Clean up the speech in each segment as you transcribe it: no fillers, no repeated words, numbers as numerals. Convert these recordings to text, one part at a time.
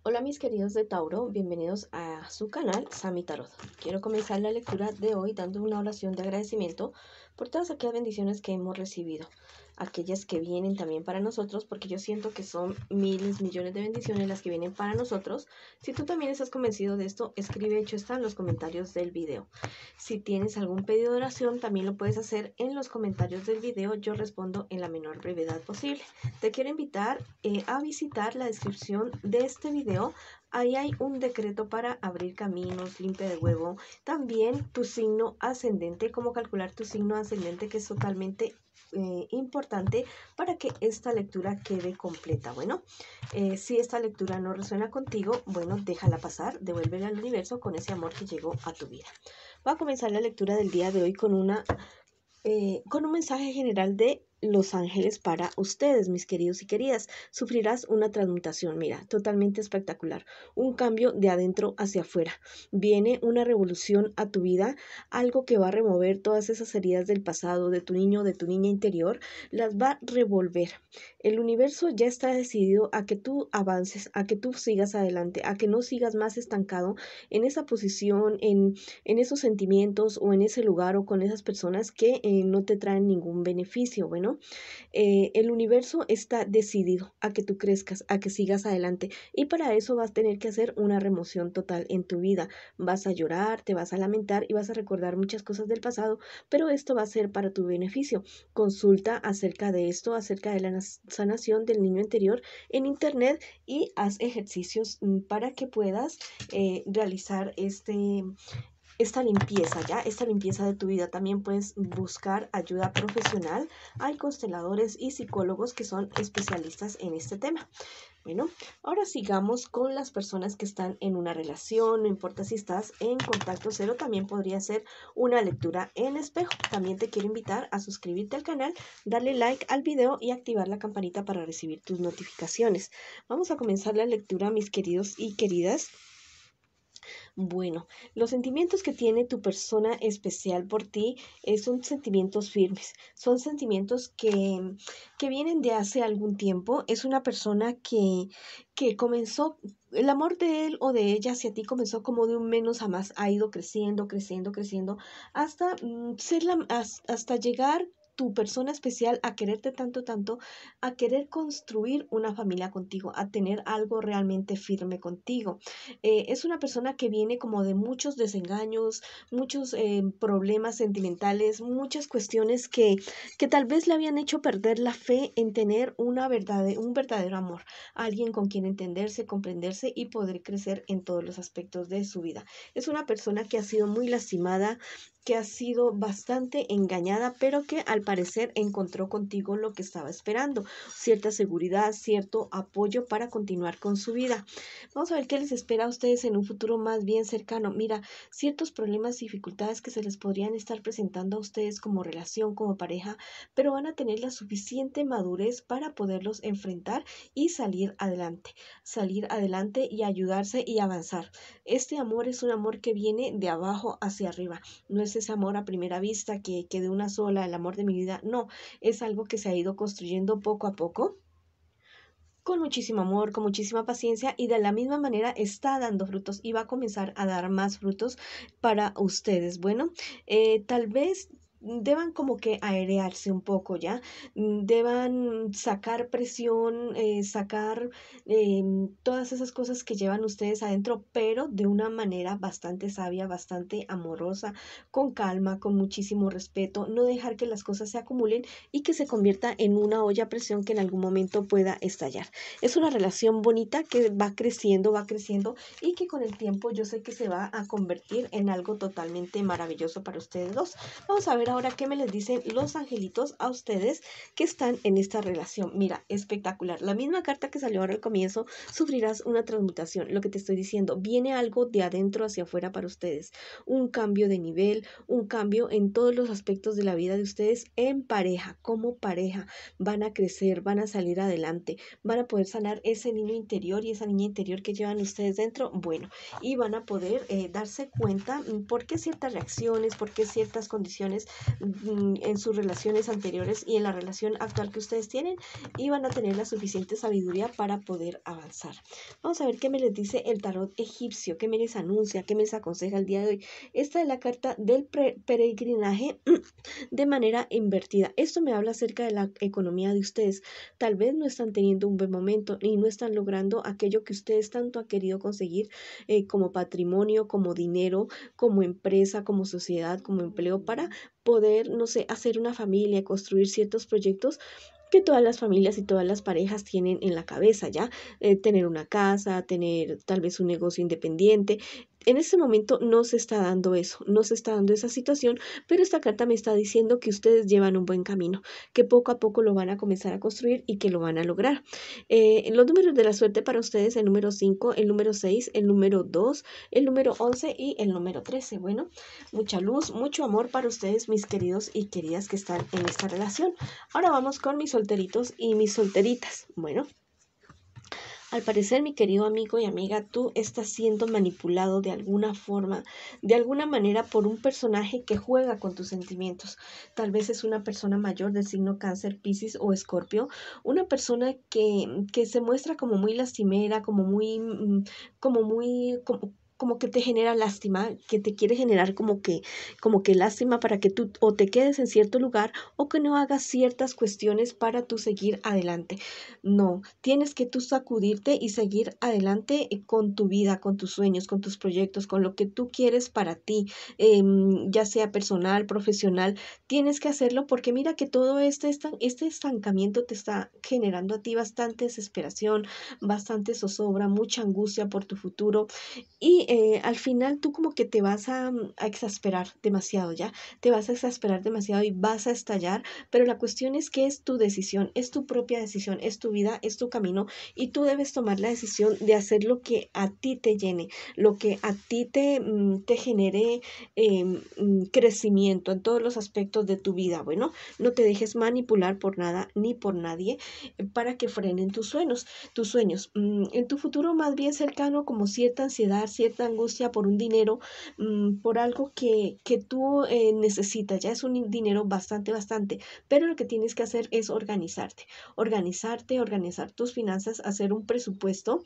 Hola mis queridos de Tauro, bienvenidos a su canal Sami Tarot. Quiero comenzar la lectura de hoy dando una oración de agradecimiento por todas aquellas bendiciones que hemos recibido, aquellas que vienen también para nosotros, porque yo siento que son miles, millones de bendiciones las que vienen para nosotros. Si tú también estás convencido de esto, escribe hecho está en los comentarios del video. Si tienes algún pedido de oración, también lo puedes hacer en los comentarios del video. Yo respondo en la menor brevedad posible. Te quiero invitar a visitar la descripción de este video. Ahí hay un decreto para abrir caminos, limpia de huevo. También tu signo ascendente, cómo calcular tu signo ascendente, que es totalmente importante para que esta lectura quede completa. Bueno, si esta lectura no resuena contigo, bueno, déjala pasar, devuélvela al universo con ese amor que llegó a tu vida. Voy a comenzar la lectura del día de hoy con un mensaje general de los ángeles para ustedes, mis queridos y queridas. Sufrirás una transmutación, mira, totalmente espectacular, un cambio de adentro hacia afuera. Viene una revolución a tu vida, algo que va a remover todas esas heridas del pasado, de tu niño, de tu niña interior, las va a revolver. El universo ya está decidido a que tú avances, a que tú sigas adelante, a que no sigas más estancado en esa posición, en esos sentimientos o en ese lugar o con esas personas que no te traen ningún beneficio. Bueno, el universo está decidido a que tú crezcas, a que sigas adelante, y para eso vas a tener que hacer una remoción total en tu vida. Vas a llorar, te vas a lamentar y vas a recordar muchas cosas del pasado, pero esto va a ser para tu beneficio. Consulta acerca de esto, acerca de la sanación del niño interior en internet, y haz ejercicios para que puedas realizar esta limpieza, ¿ya? Esta limpieza de tu vida. También puedes buscar ayuda profesional. Hay consteladores y psicólogos que son especialistas en este tema. Bueno, ahora sigamos con las personas que están en una relación. No importa si estás en contacto cero, también podría ser una lectura en espejo. También te quiero invitar a suscribirte al canal, darle like al video y activar la campanita para recibir tus notificaciones. Vamos a comenzar la lectura, mis queridos y queridas. Bueno, los sentimientos que tiene tu persona especial por ti son sentimientos firmes, son sentimientos que vienen de hace algún tiempo. Es una persona que comenzó, el amor de él o de ella hacia ti comenzó como de un menos a más, ha ido creciendo, creciendo, creciendo, hasta hasta llegar tu persona especial a quererte tanto, tanto, a querer construir una familia contigo, a tener algo realmente firme contigo. Es una persona que viene como de muchos desengaños, muchos problemas sentimentales, muchas cuestiones que tal vez le habían hecho perder la fe en tener un verdadero amor, alguien con quien entenderse, comprenderse y poder crecer en todos los aspectos de su vida. Es una persona que ha sido muy lastimada, que ha sido bastante engañada, pero que al parecer encontró contigo lo que estaba esperando, cierta seguridad, cierto apoyo para continuar con su vida. Vamos a ver qué les espera a ustedes en un futuro más bien cercano. Mira, ciertos problemas y dificultades que se les podrían estar presentando a ustedes como relación, como pareja, pero van a tener la suficiente madurez para poderlos enfrentar y salir adelante y ayudarse y avanzar. Este amor es un amor que viene de abajo hacia arriba. No es ese amor a primera vista que de una sola, el amor de mi vida, no, es algo que se ha ido construyendo poco a poco, con muchísimo amor, con muchísima paciencia, y de la misma manera está dando frutos y va a comenzar a dar más frutos para ustedes. Bueno, tal vez deban como que aerearse un poco, ¿ya? Deban sacar presión, sacar todas esas cosas que llevan ustedes adentro, pero de una manera bastante sabia, bastante amorosa, con calma, con muchísimo respeto. No dejar que las cosas se acumulen y que se convierta en una olla a presión que en algún momento pueda estallar. Es una relación bonita que va creciendo, y que con el tiempo yo sé que se va a convertir en algo totalmente maravilloso para ustedes dos. Vamos a ver ahora qué me les dicen los angelitos a ustedes que están en esta relación. Mira, espectacular. La misma carta que salió ahora al comienzo, sufrirás una transmutación. Lo que te estoy diciendo, viene algo de adentro hacia afuera para ustedes. Un cambio de nivel, un cambio en todos los aspectos de la vida de ustedes en pareja, como pareja. Van a crecer, van a salir adelante, van a poder sanar ese niño interior y esa niña interior que llevan ustedes dentro. Bueno, y van a poder darse cuenta por qué ciertas reacciones, por qué ciertas condiciones en sus relaciones anteriores y en la relación actual que ustedes tienen, y van a tener la suficiente sabiduría para poder avanzar. Vamos a ver qué me les dice el tarot egipcio, qué me les anuncia, qué me les aconseja el día de hoy. Esta es la carta del peregrinaje de manera invertida. Esto me habla acerca de la economía de ustedes. Tal vez no están teniendo un buen momento y no están logrando aquello que ustedes tanto han querido conseguir, como patrimonio, como dinero, como empresa, como sociedad, como empleo, para poder, no sé, hacer una familia, construir ciertos proyectos que todas las familias y todas las parejas tienen en la cabeza, ¿ya? Tener una casa, tener tal vez un negocio independiente. En este momento no se está dando eso, no se está dando esa situación, pero esta carta me está diciendo que ustedes llevan un buen camino, que poco a poco lo van a comenzar a construir y que lo van a lograr. Los números de la suerte para ustedes: el número 5, el número 6, el número 2, el número 11 y el número 13. Bueno, mucha luz, mucho amor para ustedes, mis queridos y queridas que están en esta relación. Ahora vamos con mis solteritos y mis solteritas. Bueno, al parecer, mi querido amigo y amiga, tú estás siendo manipulado de alguna forma, de alguna manera, por un personaje que juega con tus sentimientos. Tal vez es una persona mayor del signo Cáncer, Piscis o Escorpio, una persona que se muestra como muy lastimera, como que te genera lástima, que te quiere generar como que lástima para que tú o te quedes en cierto lugar o que no hagas ciertas cuestiones para tú seguir adelante. No, tienes que tú sacudirte y seguir adelante, con tu vida, con tus sueños, con tus proyectos, con lo que tú quieres para ti, ya sea personal, profesional. Tienes que hacerlo porque mira que todo este estancamiento te está generando a ti bastante desesperación, bastante zozobra, mucha angustia por tu futuro, y al final tú como que te vas a exasperar demasiado, ¿ya? Te vas a exasperar demasiado y vas a estallar, pero la cuestión es que es tu decisión, es tu propia decisión, es tu vida, es tu camino, y tú debes tomar la decisión de hacer lo que a ti te llene, lo que a ti te genere crecimiento en todos los aspectos de tu vida. Bueno, no te dejes manipular por nada ni por nadie, para que frenen tus sueños. En tu futuro más bien cercano, como cierta ansiedad, cierta angustia por un dinero, por algo que tú necesitas. Ya es un dinero bastante, pero lo que tienes que hacer es organizar tus finanzas, hacer un presupuesto.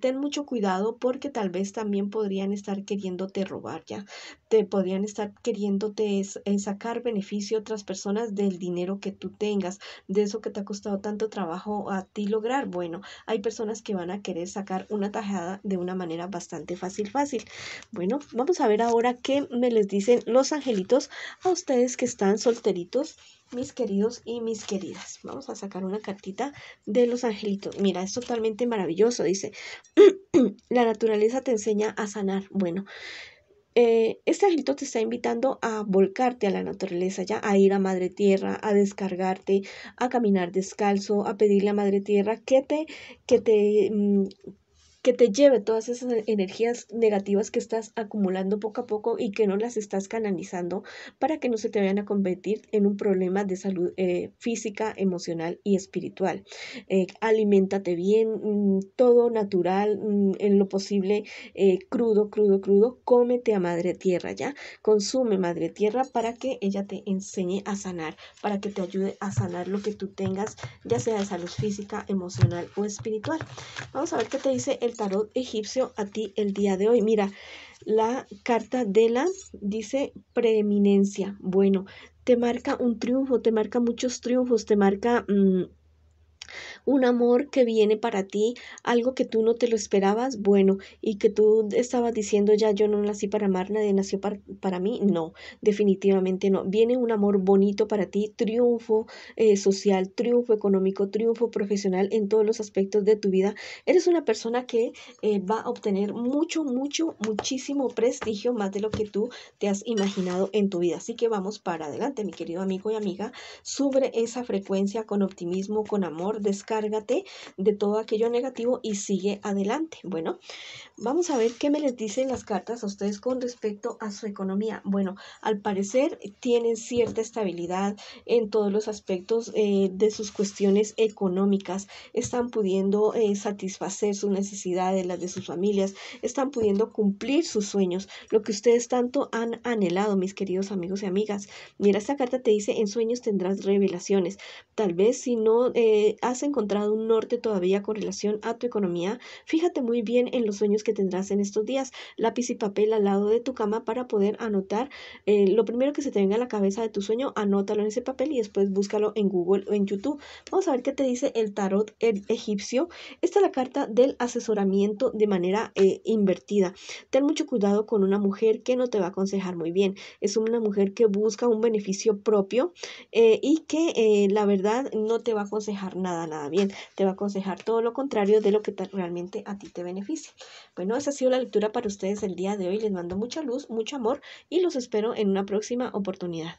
Ten mucho cuidado porque tal vez también podrían estar queriéndote robar, ya. Te podrían estar queriéndote sacar beneficio otras personas del dinero que tú tengas, de eso que te ha costado tanto trabajo a ti lograr. Bueno, hay personas que van a querer sacar una tajada de una manera bastante fácil. Bueno, vamos a ver ahora qué me les dicen los angelitos a ustedes que están solteritos, mis queridos y mis queridas. Vamos a sacar una cartita de los angelitos. Mira, es totalmente maravilloso. Dice, la naturaleza te enseña a sanar. Bueno, este angelito te está invitando a volcarte a la naturaleza, ya, a ir a Madre Tierra, a descargarte, a caminar descalzo, a pedirle a Madre Tierra que te, mm, que te lleve todas esas energías negativas que estás acumulando poco a poco y que no las estás canalizando, para que no se te vayan a convertir en un problema de salud física, emocional y espiritual. Aliméntate bien, todo natural, en lo posible, crudo. Cómete a Madre Tierra, ¿ya? Consume Madre Tierra para que ella te enseñe a sanar, para que te ayude a sanar lo que tú tengas, ya sea de salud física, emocional o espiritual. Vamos a ver qué te dice el tarot egipcio a ti el día de hoy. Mira, la carta de la dice preeminencia. Bueno, te marca un triunfo, te marca muchos triunfos, te marca un amor que viene para ti, algo que tú no te lo esperabas, bueno, y que tú estabas diciendo, ya yo no nací para amar, nadie nació para mí. No, definitivamente no. Viene un amor bonito para ti, triunfo social, triunfo económico, triunfo profesional en todos los aspectos de tu vida. Eres una persona que va a obtener muchísimo prestigio, más de lo que tú te has imaginado en tu vida. Así que vamos para adelante, mi querido amigo y amiga. Sube esa frecuencia con optimismo, con amor. descárgate de todo aquello negativo y sigue adelante. Bueno, vamos a ver qué me les dicen las cartas a ustedes con respecto a su economía. Bueno, al parecer tienen cierta estabilidad en todos los aspectos de sus cuestiones económicas. Están pudiendo satisfacer sus necesidades, las de sus familias. Están pudiendo cumplir sus sueños, lo que ustedes tanto han anhelado, mis queridos amigos y amigas. Mira, esta carta te dice, en sueños tendrás revelaciones. Tal vez si no has encontrado un norte todavía con relación a tu economía, fíjate muy bien en los sueños que tendrás en estos días. Lápiz y papel al lado de tu cama para poder anotar lo primero que se te venga a la cabeza de tu sueño, anótalo en ese papel y después búscalo en Google o en YouTube. Vamos a ver qué te dice el tarot egipcio. Esta es la carta del asesoramiento de manera invertida. Ten mucho cuidado con una mujer que no te va a aconsejar muy bien. Es una mujer que busca un beneficio propio y que la verdad no te va a aconsejar nada bien. Te va a aconsejar todo lo contrario de lo que realmente a ti te beneficia. Bueno, esa ha sido la lectura para ustedes el día de hoy. Les mando mucha luz, mucho amor y los espero en una próxima oportunidad.